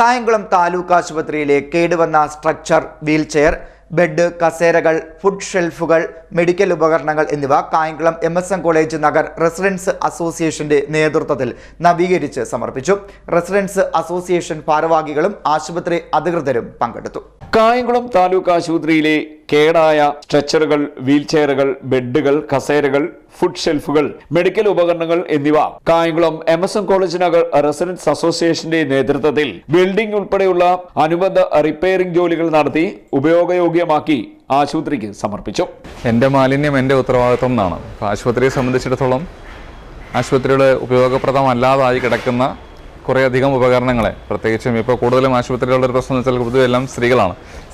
കായംകുളം താലൂക്ക് ആശുപത്രിയിലെ കേടുവന്ന structure, wheelchair, bed, കസേരകൾ, ഫുഡ് ഷെൽഫുകൾ, മെഡിക്കൽ ഉപകരണങ്ങൾ എന്നിവ Kayamkulam MSM college Nagar residence അസോസിയേഷന്റെ നേതൃത്വത്തിൽ നവീകരിച്ച് സമർപ്പിച്ചു. റെസിഡൻസ് അസോസിയേഷൻ ഭാരവാഹികളും ആശുപത്രി അധികൃതരും പങ്കെടുത്തു. കായംകുളം താലൂക്ക് ആശുപത്രിയിലെ കേടായ സ്ട്രെച്ചറുകൾ, വീൽചെയറുകൾ, ബെഡുകൾ, കസേരകൾ, ഫുഡ് ഷെൽഫുകൾ, മെഡിക്കൽ ഉപകരണങ്ങൾ എന്നിവ Kayamkulam MSM college Nagar residence അസോസിയേഷന്റെ നേതൃത്വത്തിൽ ബിൽഡിംഗ് ഉൾപ്പെടെയുള്ള അനുബന്ധ റിപ്പയറിംഗ് ജോലികൾ നടത്തി ഉപയോഗയോഗ്യമാക്കി ആശുപത്രിക്ക് സമർപ്പിച്ചു. എൻ്റെ മാലിന്യം എൻ്റെ ഉത്തരവാദിത്വം എന്നാണ്. ആശുപത്രിയെ സംബന്ധിച്ചിടത്തോളം ആശുപത്രിയുടെ ഉപയോഗപ്രദമല്ലാതായി കിടക്കുന്ന കുറേയധികം ഉപകരണങ്ങളെ, പ്രത്യേകിച്ചും ഇപ്പോൾ കൂടുതലും ആശുപത്രികളുടെ ഒരു പ്രശ്നം എന്ന് വെച്ചാൽ പൊതുവെ എല്ലാം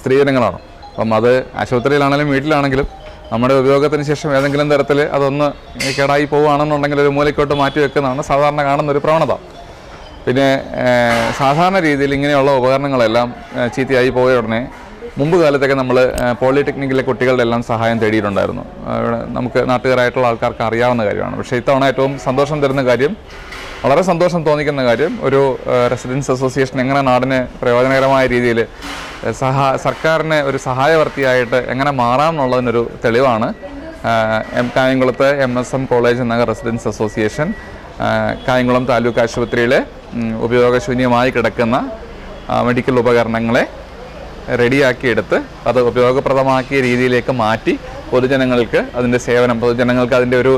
സ്ത്രീജനങ്ങളാണ്. അപ്പം അത് ആശുപത്രിയിലാണെങ്കിലും വീട്ടിലാണെങ്കിലും നമ്മുടെ ഉപയോഗത്തിന് ശേഷം ഏതെങ്കിലും തരത്തിൽ അതൊന്ന് കേടായി പോവുകയാണെന്നുണ്ടെങ്കിൽ ഒരു മൂലയ്ക്കോട്ട് മാറ്റി വെക്കുന്നതാണ് സാധാരണ കാണുന്നൊരു പ്രവണത. പിന്നെ സാധാരണ രീതിയിൽ ഇങ്ങനെയുള്ള ഉപകരണങ്ങളെല്ലാം ചീത്തയായി പോയ ഉടനെ മുമ്പ് കാലത്തൊക്കെ നമ്മൾ പോളിടെക്നിക്കിലെ കുട്ടികളുടെ എല്ലാം സഹായം തേടിയിട്ടുണ്ടായിരുന്നു. നമുക്ക് നാട്ടുകാരായിട്ടുള്ള ആൾക്കാർക്ക് അറിയാവുന്ന കാര്യമാണ്. പക്ഷേ ഇത്തവണ ഏറ്റവും സന്തോഷം തരുന്ന കാര്യം, വളരെ സന്തോഷം തോന്നിക്കുന്ന കാര്യം, ഒരു റെസിഡൻസ് അസോസിയേഷൻ എങ്ങനെ നാടിന് പ്രയോജനകരമായ രീതിയിൽ സർക്കാരിന് ഒരു സഹായവർത്തിയായിട്ട് എങ്ങനെ മാറാം എന്നുള്ളതിനൊരു തെളിവാണ് കായംകുളത്ത് MSM college Nagar residence association Kayamkulam taluk ആശുപത്രിയിലെ ഉപയോഗശൂന്യമായി കിടക്കുന്ന മെഡിക്കൽ ഉപകരണങ്ങളെ റെഡിയാക്കിയെടുത്ത് അത് ഉപയോഗപ്രദമാക്കിയ രീതിയിലേക്ക് മാറ്റി പൊതുജനങ്ങൾക്ക് അതിൻ്റെ സേവനം, പൊതുജനങ്ങൾക്ക് അതിൻ്റെ ഒരു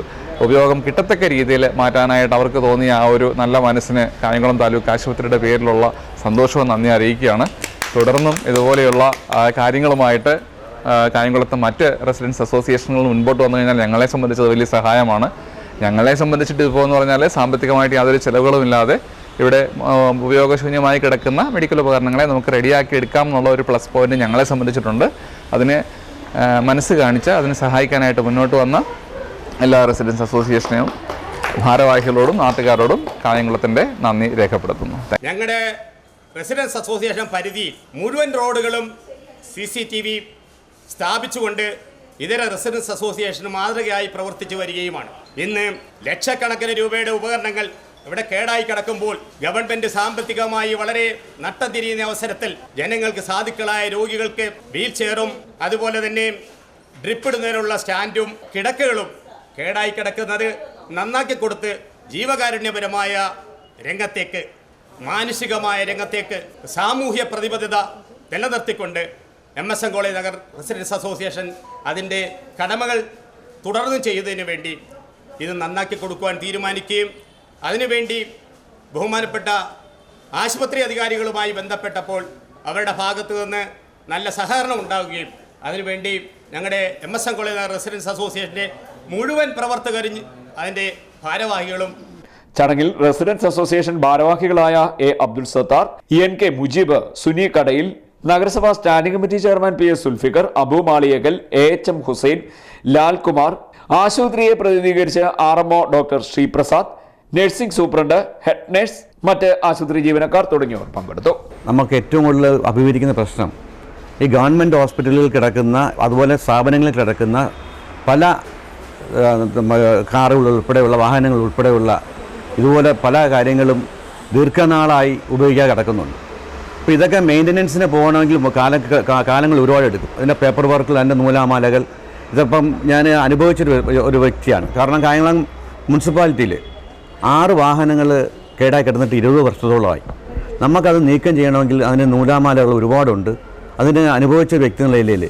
ഉപയോഗം കിട്ടത്തക്ക രീതിയിൽ മാറ്റാനായിട്ട് അവർക്ക് തോന്നിയ ആ ഒരു നല്ല മനസ്സിന് കായംകുളം താലൂക്ക് ആശുപത്രിയുടെ പേരിലുള്ള സന്തോഷവും നന്ദി അറിയിക്കുകയാണ്. തുടർന്നും ഇതുപോലെയുള്ള കാര്യങ്ങളുമായിട്ട് കായംകുളത്ത് മറ്റ് റെസിഡൻസ് അസോസിയേഷനുകൾ മുൻപോട്ട് വന്നു കഴിഞ്ഞാൽ ഞങ്ങളെ സംബന്ധിച്ചത് വലിയ സഹായമാണ്. ഞങ്ങളെ സംബന്ധിച്ചിട്ട് ഇപ്പോൾ എന്ന് പറഞ്ഞാൽ സാമ്പത്തികമായിട്ട് യാതൊരു ചിലവുകളുമില്ലാതെ ഇവിടെ ഉപയോഗശൂന്യമായി കിടക്കുന്ന മെഡിക്കൽ ഉപകരണങ്ങളെ നമുക്ക് റെഡിയാക്കി എടുക്കാം എന്നുള്ള ഒരു പ്ലസ് പോയിന്റ് ഞങ്ങളെ സംബന്ധിച്ചിട്ടുണ്ട്. അതിന് മനസ്സ് കാണിച്ച് അതിന് സഹായിക്കാനായിട്ട് മുന്നോട്ട് വന്ന എല്ലാ റെസിഡൻസ് അസോസിയേഷനെയും ഭാരവാഹികളോടും നാട്ടുകാരോടും കായംകുളത്തിൻ്റെ നന്ദി രേഖപ്പെടുത്തുന്നു. ഞങ്ങളുടെ റെസിഡൻസ് അസോസിയേഷൻ പരിധി മുഴുവൻ റോഡുകളും CCTV സ്ഥാപിച്ചുകൊണ്ട് ഇതര റെസിഡൻസ് അസോസിയേഷൻ മാതൃകയായി പ്രവർത്തിച്ചു വരികയുമാണ്. ഇന്ന് ലക്ഷക്കണക്കിന് രൂപയുടെ ഉപകരണങ്ങൾ ഇവിടെ കേടായി കിടക്കുമ്പോൾ ഗവൺമെന്റ് സാമ്പത്തികമായി വളരെ നട്ടം തിരിയുന്ന അവസരത്തിൽ ജനങ്ങൾക്ക് സാധുക്കളായ രോഗികൾക്ക് വീൽ ചെയറും അതുപോലെ തന്നെ ഡ്രിപ്പിടുന്നതിനുള്ള സ്റ്റാൻഡും കിടക്കകളും കേടായി കിടക്കുന്നത് നന്നാക്കി കൊടുത്ത് ജീവകാരുണ്യപരമായ രംഗത്തേക്ക്, മാനുഷികമായ രംഗത്തേക്ക് സാമൂഹ്യ പ്രതിബദ്ധത നിലനിർത്തിക്കൊണ്ട് MSM college Nagar residence association അതിൻ്റെ കടമകൾ തുടർന്നും ചെയ്യുന്നതിന് വേണ്ടി ഇത് നന്നാക്കി കൊടുക്കുവാൻ തീരുമാനിക്കുകയും അതിനുവേണ്ടി ബഹുമാനപ്പെട്ട ആശുപത്രി അധികാരികളുമായി ബന്ധപ്പെട്ടപ്പോൾ അവരുടെ ഭാഗത്തു നിന്ന് നല്ല സഹകരണം ഉണ്ടാവുകയും അതിനുവേണ്ടി ഞങ്ങളുടെ MSM കോളേജ് റെസിഡൻസ് അസോസിയേഷൻ്റെ മുഴുവൻ പ്രവർത്തകരും അതിൻ്റെ ഭാരവാഹികളും ചടങ്ങിൽ റെസിഡൻസ് അസോസിയേഷൻ ഭാരവാഹികളായ A. അബ്ദുൽ സത്താർ, NK മുജീബ്, സുനി കടയിൽ, നഗരസഭാ standing committee chairman PS Sulfikar, Abu Maliyakal, AHM Hussain, Lalkumar, ആശുപത്രിയെ പ്രതിനിധീകരിച്ച് RMO doctor Sreeprasad, nursing superintendent, head nurse, മറ്റ് ആശുപത്രി ജീവനക്കാർ തുടങ്ങിയവർ പങ്കെടുത്തു. നമുക്ക് ഏറ്റവും കൂടുതൽ അഭിമുഖീകരിക്കുന്ന പ്രശ്നം ഈ ഗവൺമെൻറ് ഹോസ്പിറ്റലുകളിൽ കിടക്കുന്ന, അതുപോലെ സ്ഥാപനങ്ങളിൽ കിടക്കുന്ന പല കാറുകൾ ഉൾപ്പെടെയുള്ള വാഹനങ്ങൾ ഉൾപ്പെടെയുള്ള ഇതുപോലെ പല കാര്യങ്ങളും ദീർഘനാളായി ഉപയോഗിക്കാതെ കിടക്കുന്നുണ്ട്. അപ്പോൾ ഇതൊക്കെ മെയിൻ്റനൻസിന് പോകണമെങ്കിൽ കാലങ്ങൾ ഒരുപാട് എടുക്കും. അതിൻ്റെ പേപ്പർ വർക്കുകൾ, അതിൻ്റെ നൂലാമാലകൾ, ഇതിപ്പം ഞാൻ അനുഭവിച്ചൊരു വ്യക്തിയാണ്. കാരണം കായംകുളം മുനിസിപ്പാലിറ്റിയിൽ 6 വാഹനങ്ങൾ കേടായി കിടന്നിട്ട് 20 വർഷത്തോളമായി. നമുക്കത് നീക്കം ചെയ്യണമെങ്കിൽ അതിന് നൂലാമാലകൾ ഒരുപാടുണ്ട്. അതിന് അനുഭവിച്ച വ്യക്തി എന്ന നിലയിൽ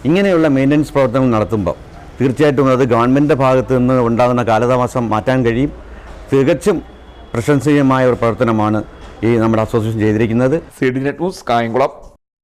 ഇങ്ങനെയുള്ള മെയിൻ്റനൻസ് പ്രവർത്തനങ്ങൾ നടത്തുമ്പോൾ തീർച്ചയായിട്ടും അത് ഗവൺമെൻറ്റിൻ്റെ ഭാഗത്ത് നിന്ന് ഉണ്ടാകുന്ന കാലതാമസം മാറ്റാൻ കഴിയും. തികച്ചും പ്രശംസനീയമായ ഒരു പ്രവർത്തനമാണ് ഈ നമ്മുടെ അസോസിയേഷൻ ചെയ്തിരിക്കുന്നത്. CDNet news, Kayamkulam.